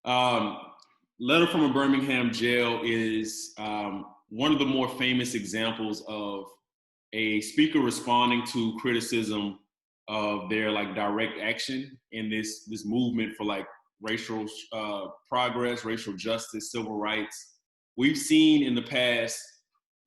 Um, Letter from a Birmingham Jail is one of the more famous examples of a speaker responding to criticism of their like direct action in this movement for like racial progress, racial justice, civil rights. We've seen in the past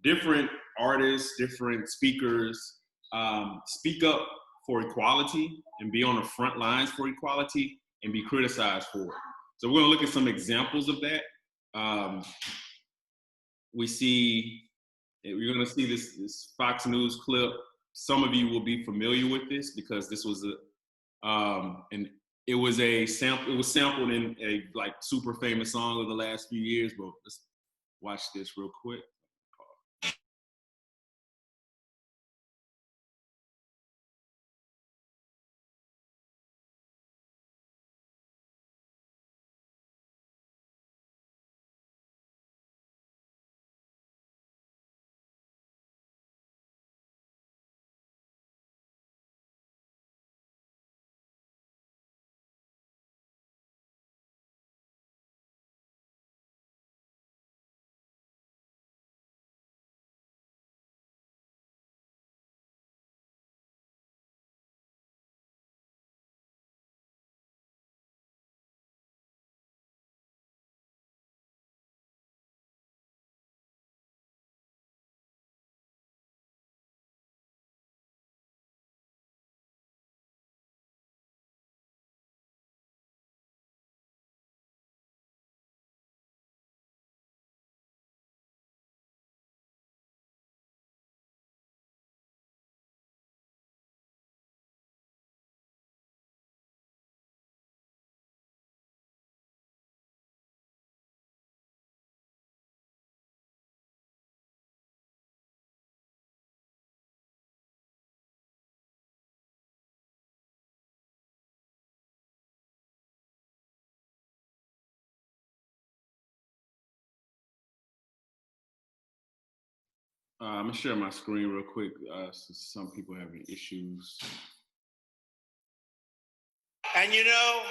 different artists, different speakers speak up for equality and be on the front lines for equality and be criticized for it. So we're going to look at some examples of that. You're going to see this Fox News clip. Some of you will be familiar with this because this was it was sampled in a like super famous song of the last few years. But let's watch this real quick. I'm gonna share my screen real quick since some people are having issues. And you know,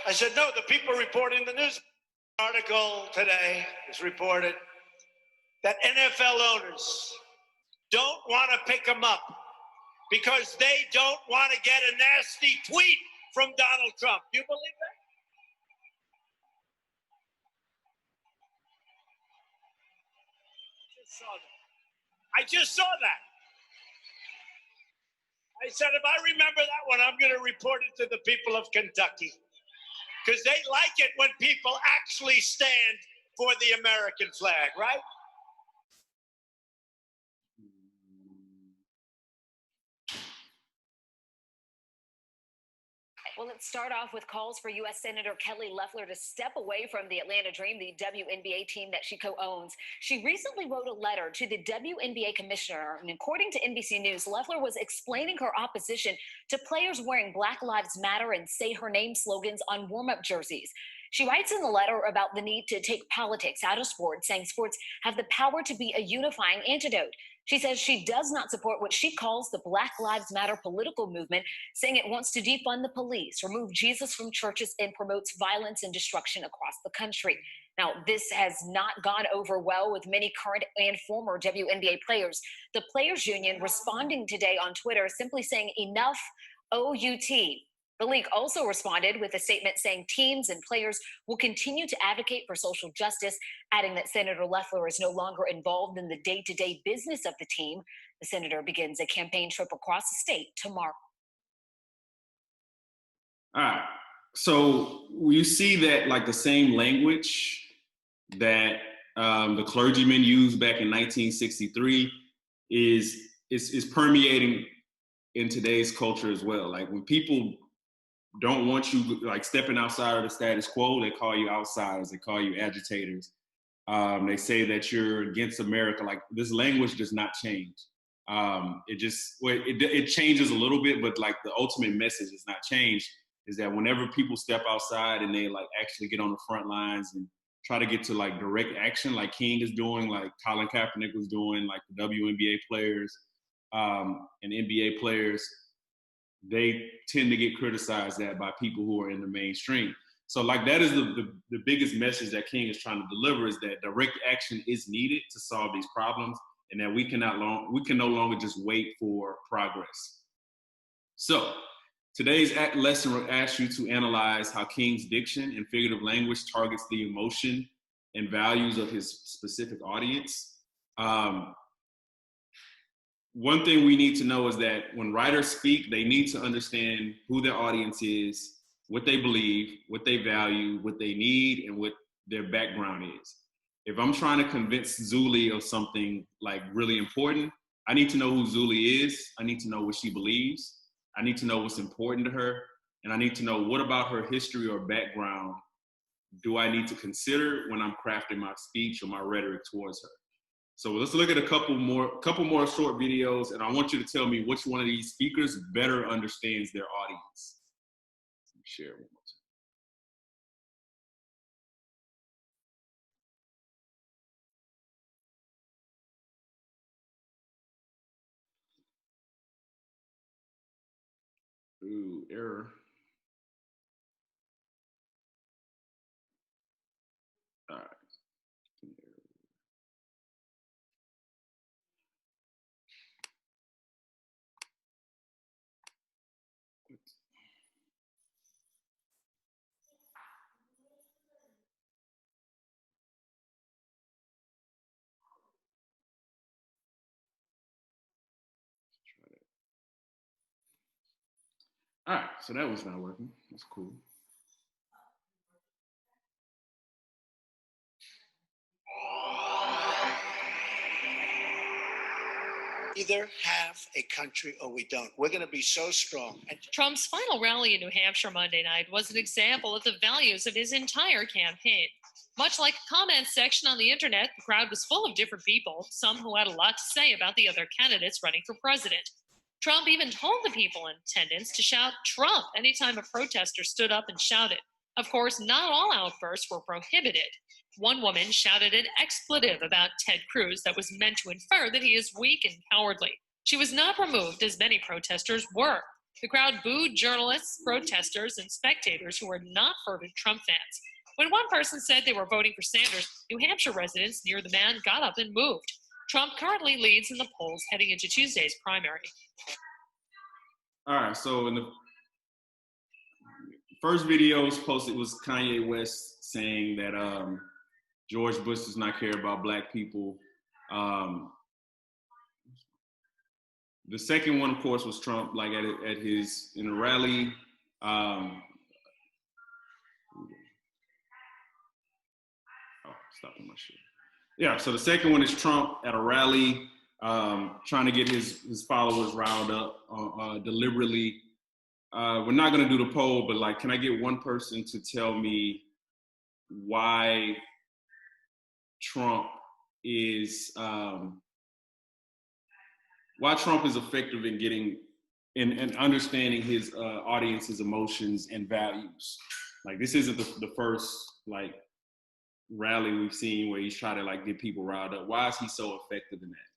I said, no, the people report in the news article today is reported that NFL owners don't want to pick them up because they don't want to get a nasty tweet from Donald Trump. Do you believe that? I just saw that. I said, if I remember that one, I'm going to report it to the people of Kentucky because they like it when people actually stand for the American flag, right? Well, let's start off with calls for U.S. Senator Kelly Loeffler to step away from the Atlanta Dream, the WNBA team that she co-owns. She recently wrote a letter to the WNBA commissioner, and according to NBC News, Loeffler was explaining her opposition to players wearing Black Lives Matter and Say Her Name slogans on warm-up jerseys. She writes in the letter about the need to take politics out of sports, saying sports have the power to be a unifying antidote. She says she does not support what she calls the Black Lives Matter political movement, saying it wants to defund the police, remove Jesus from churches, and promotes violence and destruction across the country. Now, this has not gone over well with many current and former WNBA players. The Players Union responding today on Twitter simply saying enough OUT. The league also responded with a statement saying teams and players will continue to advocate for social justice, adding that Senator Loeffler is no longer involved in the day-to-day business of the team. The senator begins a campaign trip across the state tomorrow. All right. So you see that like the same language that the clergymen used back in 1963 is permeating in today's culture as well. Like when people don't want you like stepping outside of the status quo, they call you outsiders, they call you agitators. They say that you're against America. Like this language does not change. It changes a little bit, but like the ultimate message has not changed. Is that whenever people step outside and they like actually get on the front lines and try to get to like direct action, like King is doing, like Colin Kaepernick was doing, like the WNBA players and NBA players, they tend to get criticized at by people who are in the mainstream. So like that is the biggest message that King is trying to deliver, is that direct action is needed to solve these problems, and that we can no longer just wait for progress. So today's lesson will ask you to analyze how King's diction and figurative language targets the emotion and values of his specific audience. One thing we need to know is that when writers speak, they need to understand who their audience is, what they believe, what they value, what they need, and what their background is. If I'm trying to convince Zuli of something like really important, I need to know who Zuli is. I need to know what she believes. I need to know what's important to her. And I need to know what about her history or background do I need to consider when I'm crafting my speech or my rhetoric towards her. So let's look at a couple more short videos, and I want you to tell me which one of these speakers better understands their audience. Let me share one more time. Ooh, error. All right. All right, so that was not working. That's cool. Either have a country or we don't. We're going to be so strong. And Trump's final rally in New Hampshire Monday night was an example of the values of his entire campaign. Much like a comment section on the internet, the crowd was full of different people, some who had a lot to say about the other candidates running for president. Trump even told the people in attendance to shout Trump anytime a protester stood up and shouted. Of course, not all outbursts were prohibited. One woman shouted an expletive about Ted Cruz that was meant to infer that he is weak and cowardly. She was not removed, as many protesters were. The crowd booed journalists, protesters, and spectators who were not fervent Trump fans. When one person said they were voting for Sanders, New Hampshire residents near the man got up and moved. Trump currently leads in the polls heading into Tuesday's primary. All right, so in the first video was posted was Kanye West saying that George Bush does not care about black people. The second one, of course, was Trump, like in a rally. Stopping my shit. Yeah, so the second one is Trump at a rally, trying to get his followers riled up deliberately. We're not going to do the poll, but like, can I get one person to tell me why Trump is effective in getting and understanding his audience's emotions and values? Like, this isn't the first like rally we've seen where he's trying to like get people riled up. Why is he so effective in that?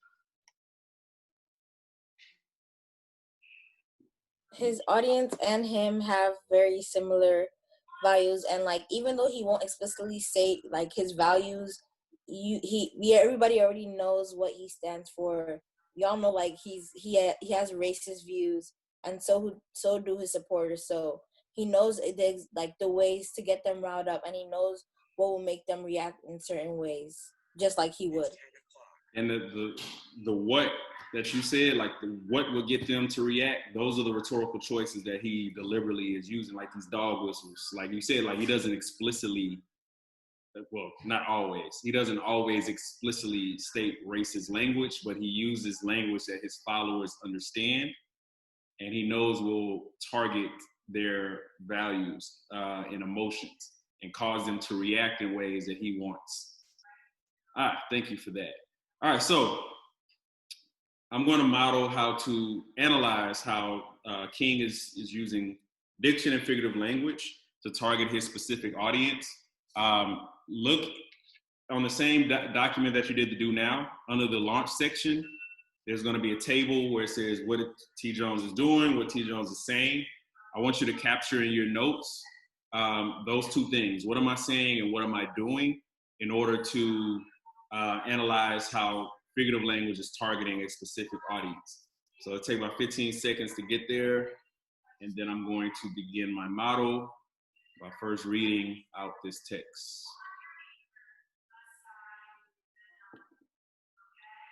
His audience and him have very similar values, and like even though he won't explicitly say like his values, everybody already knows what he stands for. Y'all know like he has racist views, and so do his supporters. So he knows like the ways to get them riled up, and he knows what will make them react in certain ways, just like he would. And the what that you said, like the what will get them to react, those are the rhetorical choices that he deliberately is using, like these dog whistles. Like you said, like he doesn't explicitly, well, not always. He doesn't always explicitly state racist language, but he uses language that his followers understand, and he knows will target their values and emotions and cause them to react in ways that he wants. All right, thank you for that. All right, so I'm going to model how to analyze how King is using diction and figurative language to target his specific audience. Look on the same document that you did the Do Now, under the launch section, There's going to be a table where it says what T. Jones is doing, what T. Jones is saying. I want you to capture in your notes those two things. What am I saying and what am I doing in order to analyze how figurative language is targeting a specific audience. So it'll take about 15 seconds to get there. And then I'm going to begin my model by first reading out this text.